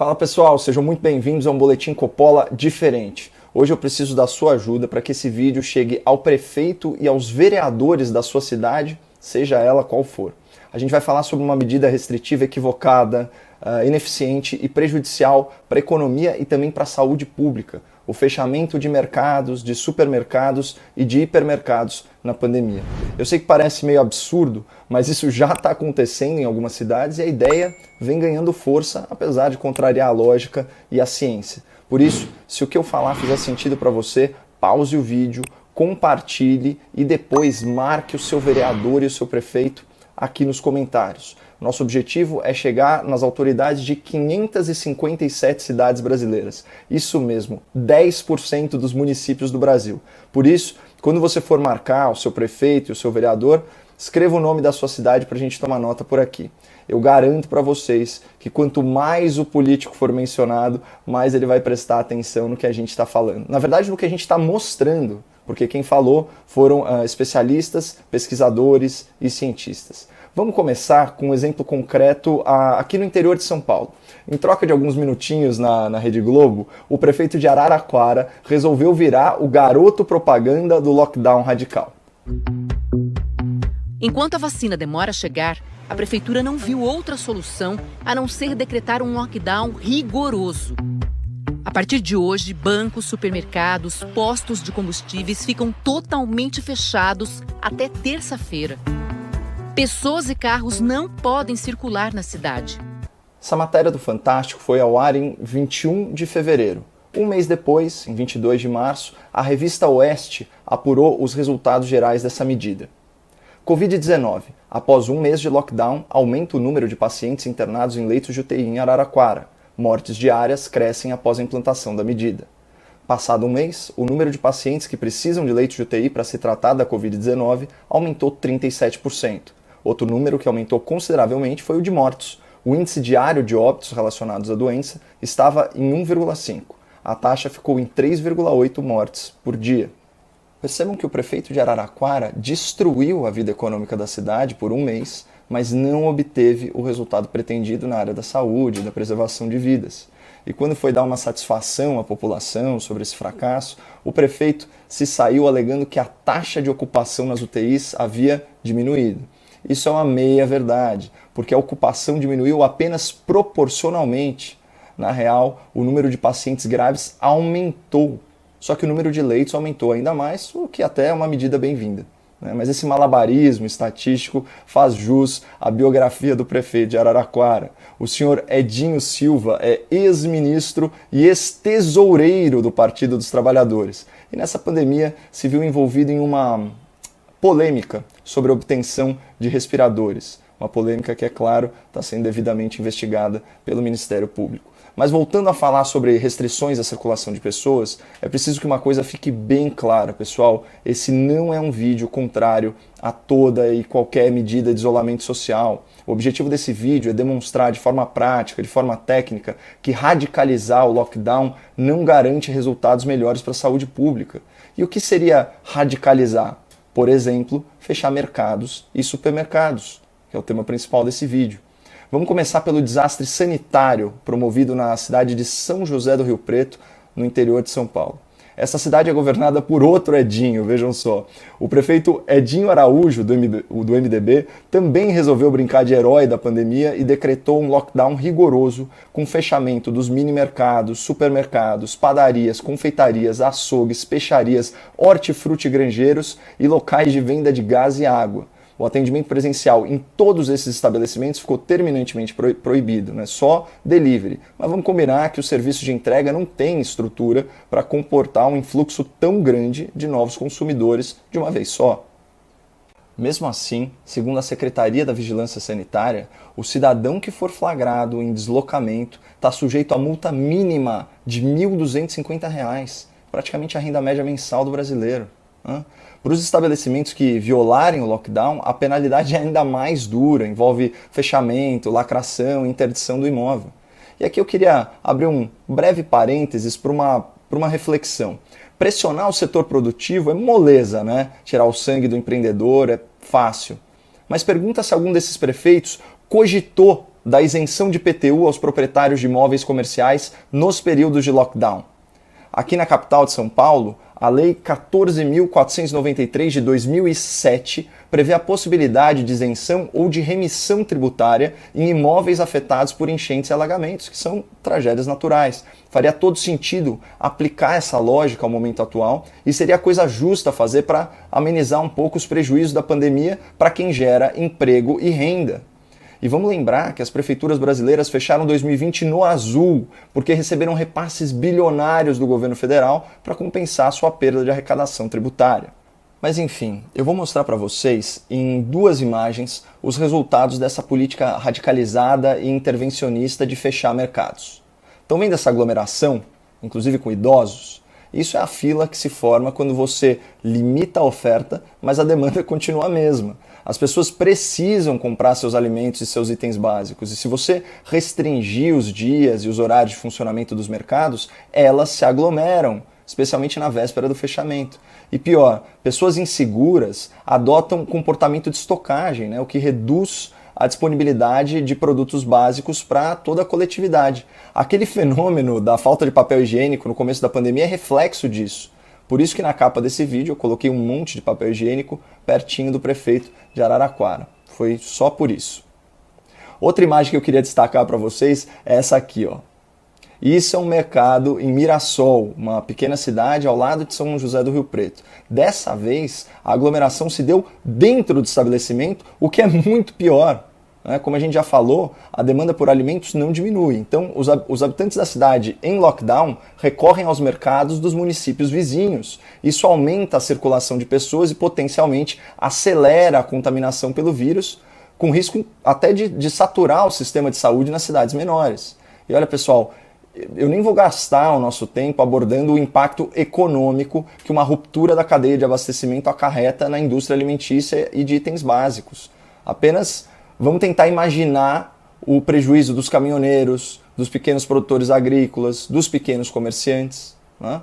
Fala pessoal, sejam muito bem-vindos a um Boletim Coppola diferente. Hoje eu preciso da sua ajuda para que esse vídeo chegue ao prefeito e aos vereadores da sua cidade, seja ela qual for. A gente vai falar sobre uma medida restritiva equivocada, ineficiente e prejudicial para a economia e também para a saúde pública. O fechamento de mercados, de supermercados e de hipermercados na pandemia. Eu sei que parece meio absurdo, mas isso já está acontecendo em algumas cidades e a ideia vem ganhando força, apesar de contrariar a lógica e a ciência. Por isso, se o que eu falar fizer sentido para você, pause o vídeo, compartilhe e depois marque o seu vereador e o seu prefeito aqui nos comentários. Nosso objetivo é chegar nas autoridades de 557 cidades brasileiras. Isso mesmo, 10% dos municípios do Brasil. Por isso, quando você for marcar o seu prefeito e o seu vereador, escreva o nome da sua cidade para a gente tomar nota por aqui. Eu garanto para vocês que quanto mais o político for mencionado, mais ele vai prestar atenção no que a gente está falando. Na verdade, no que a gente está mostrando, porque quem falou foram especialistas, pesquisadores e cientistas. Vamos começar com um exemplo concreto aqui no interior de São Paulo. Em troca de alguns minutinhos na Rede Globo, o prefeito de Araraquara resolveu virar o garoto propaganda do lockdown radical. Enquanto a vacina demora a chegar, a prefeitura não viu outra solução a não ser decretar um lockdown rigoroso. A partir de hoje, bancos, supermercados, postos de combustíveis ficam totalmente fechados até terça-feira. Pessoas e carros não podem circular na cidade. Essa matéria do Fantástico foi ao ar em 21 de fevereiro. Um mês depois, em 22 de março, a revista Oeste apurou os resultados gerais dessa medida. Covid-19. Após um mês de lockdown, aumenta o número de pacientes internados em leitos de UTI em Araraquara. Mortes diárias crescem após a implantação da medida. Passado um mês, o número de pacientes que precisam de leitos de UTI para se tratar da Covid-19 aumentou 37%. Outro número que aumentou consideravelmente foi o de mortos. O índice diário de óbitos relacionados à doença estava em 1,5. A taxa ficou em 3,8 mortes por dia. Percebam que o prefeito de Araraquara destruiu a vida econômica da cidade por um mês, mas não obteve o resultado pretendido na área da saúde e da preservação de vidas. E quando foi dar uma satisfação à população sobre esse fracasso, o prefeito se saiu alegando que a taxa de ocupação nas UTIs havia diminuído. Isso é uma meia-verdade, porque a ocupação diminuiu apenas proporcionalmente. Na real, o número de pacientes graves aumentou, só que o número de leitos aumentou ainda mais, o que até é uma medida bem-vinda. Mas esse malabarismo estatístico faz jus à biografia do prefeito de Araraquara. O senhor Edinho Silva é ex-ministro e ex-tesoureiro do Partido dos Trabalhadores. E nessa pandemia se viu envolvido em uma polêmica sobre a obtenção de respiradores. Uma polêmica que, é claro, está sendo devidamente investigada pelo Ministério Público. Mas voltando a falar sobre restrições à circulação de pessoas, é preciso que uma coisa fique bem clara, pessoal. Esse não é um vídeo contrário a toda e qualquer medida de isolamento social. O objetivo desse vídeo é demonstrar de forma prática, de forma técnica, que radicalizar o lockdown não garante resultados melhores para a saúde pública. E o que seria radicalizar? Por exemplo, fechar mercados e supermercados, que é o tema principal desse vídeo. Vamos começar pelo desastre sanitário promovido na cidade de São José do Rio Preto, no interior de São Paulo. Essa cidade é governada por outro Edinho, vejam só. O prefeito Edinho Araújo, do MDB, também resolveu brincar de herói da pandemia e decretou um lockdown rigoroso com fechamento dos mini-mercados, supermercados, padarias, confeitarias, açougues, peixarias, hortifruti granjeiros e locais de venda de gás e água. O atendimento presencial em todos esses estabelecimentos ficou terminantemente proibido, só delivery. Mas vamos combinar que o serviço de entrega não tem estrutura para comportar um influxo tão grande de novos consumidores de uma vez só. Mesmo assim, segundo a Secretaria da Vigilância Sanitária, o cidadão que for flagrado em deslocamento está sujeito a multa mínima de R$ 1.250, praticamente a renda média mensal do brasileiro. Para os estabelecimentos que violarem o lockdown, a penalidade é ainda mais dura, envolve fechamento, lacração e interdição do imóvel. E aqui eu queria abrir um breve parênteses para uma reflexão. Pressionar o setor produtivo é moleza, Tirar o sangue do empreendedor é fácil. Mas pergunta se algum desses prefeitos cogitou da isenção de IPTU aos proprietários de imóveis comerciais nos períodos de lockdown. Aqui na capital de São Paulo, a Lei 14.493 de 2007 prevê a possibilidade de isenção ou de remissão tributária em imóveis afetados por enchentes e alagamentos, que são tragédias naturais. Faria todo sentido aplicar essa lógica ao momento atual e seria a coisa justa fazer para amenizar um pouco os prejuízos da pandemia para quem gera emprego e renda. E vamos lembrar que as prefeituras brasileiras fecharam 2020 no azul, porque receberam repasses bilionários do governo federal para compensar sua perda de arrecadação tributária. Mas enfim, eu vou mostrar para vocês em 2 imagens os resultados dessa política radicalizada e intervencionista de fechar mercados. Estão vendo essa aglomeração, inclusive com idosos? Isso é a fila que se forma quando você limita a oferta, mas a demanda continua a mesma. As pessoas precisam comprar seus alimentos e seus itens básicos. E se você restringir os dias e os horários de funcionamento dos mercados, elas se aglomeram, especialmente na véspera do fechamento. E pior, pessoas inseguras adotam comportamento de estocagem, né, o que reduz a disponibilidade de produtos básicos para toda a coletividade. Aquele fenômeno da falta de papel higiênico no começo da pandemia é reflexo disso. Por isso que na capa desse vídeo eu coloquei um monte de papel higiênico pertinho do prefeito de Araraquara. Foi só por isso. Outra imagem que eu queria destacar para vocês é essa aqui, ó. Isso é um mercado em Mirassol, uma pequena cidade ao lado de São José do Rio Preto. Dessa vez, a aglomeração se deu dentro do estabelecimento, o que é muito pior. Como a gente já falou, a demanda por alimentos não diminui. Então, os habitantes da cidade em lockdown recorrem aos mercados dos municípios vizinhos. Isso aumenta a circulação de pessoas e potencialmente acelera a contaminação pelo vírus, com risco até de saturar o sistema de saúde nas cidades menores. E olha, pessoal, eu nem vou gastar o nosso tempo abordando o impacto econômico que uma ruptura da cadeia de abastecimento acarreta na indústria alimentícia e de itens básicos. Apenas vamos tentar imaginar o prejuízo dos caminhoneiros, dos pequenos produtores agrícolas, dos pequenos comerciantes, né?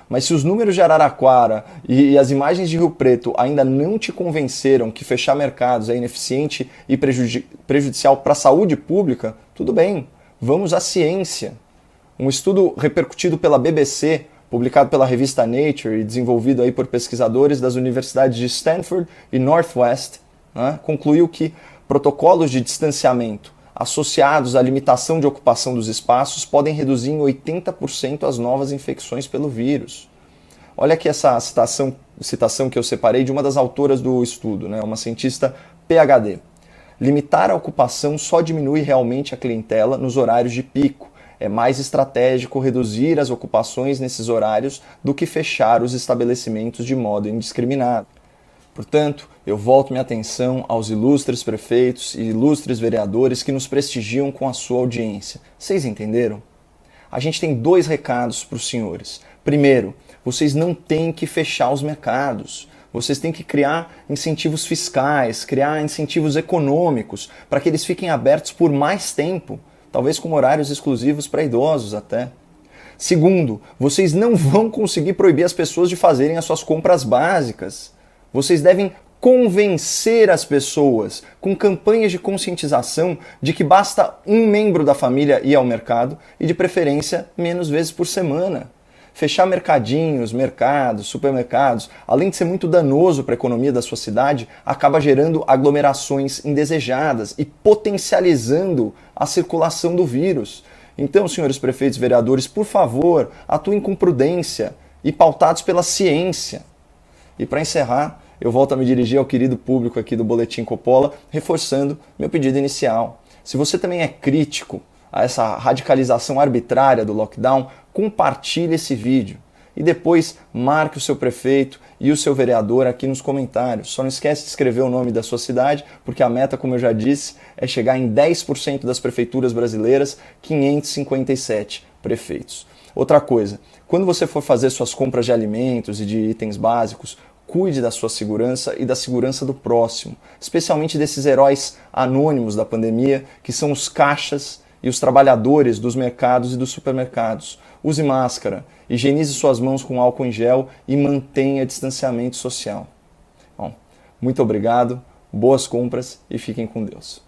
Mas se os números de Araraquara e as imagens de Rio Preto ainda não te convenceram que fechar mercados é ineficiente e prejudicial para a saúde pública, tudo bem, vamos à ciência. Um estudo repercutido pela BBC, publicado pela revista Nature e desenvolvido aí por pesquisadores das universidades de Stanford e Northwest, né, concluiu que protocolos de distanciamento associados à limitação de ocupação dos espaços podem reduzir em 80% as novas infecções pelo vírus. Olha aqui essa citação que eu separei de uma das autoras do estudo, né, uma cientista PhD. Limitar a ocupação só diminui realmente a clientela nos horários de pico. É mais estratégico reduzir as ocupações nesses horários do que fechar os estabelecimentos de modo indiscriminado. Portanto, eu volto minha atenção aos ilustres prefeitos e ilustres vereadores que nos prestigiam com a sua audiência. Vocês entenderam? A gente tem 2 recados para os senhores. Primeiro, vocês não têm que fechar os mercados. Vocês têm que criar incentivos fiscais, criar incentivos econômicos para que eles fiquem abertos por mais tempo, talvez com horários exclusivos para idosos até. Segundo, vocês não vão conseguir proibir as pessoas de fazerem as suas compras básicas. Vocês devem convencer as pessoas com campanhas de conscientização de que basta um membro da família ir ao mercado e, de preferência, menos vezes por semana. Fechar mercadinhos, mercados, supermercados, além de ser muito danoso para a economia da sua cidade, acaba gerando aglomerações indesejadas e potencializando a circulação do vírus. Então, senhores prefeitos e vereadores, por favor, atuem com prudência e pautados pela ciência. E para encerrar, eu volto a me dirigir ao querido público aqui do Boletim Coppola, reforçando meu pedido inicial. Se você também é crítico a essa radicalização arbitrária do lockdown, compartilhe esse vídeo. E depois marque o seu prefeito e o seu vereador aqui nos comentários. Só não esquece de escrever o nome da sua cidade, porque a meta, como eu já disse, é chegar em 10% das prefeituras brasileiras, 557 prefeitos. Outra coisa, quando você for fazer suas compras de alimentos e de itens básicos, cuide da sua segurança e da segurança do próximo, especialmente desses heróis anônimos da pandemia, que são os caixas e os trabalhadores dos mercados e dos supermercados. Use máscara, higienize suas mãos com álcool em gel e mantenha distanciamento social. Bom, muito obrigado, boas compras e fiquem com Deus.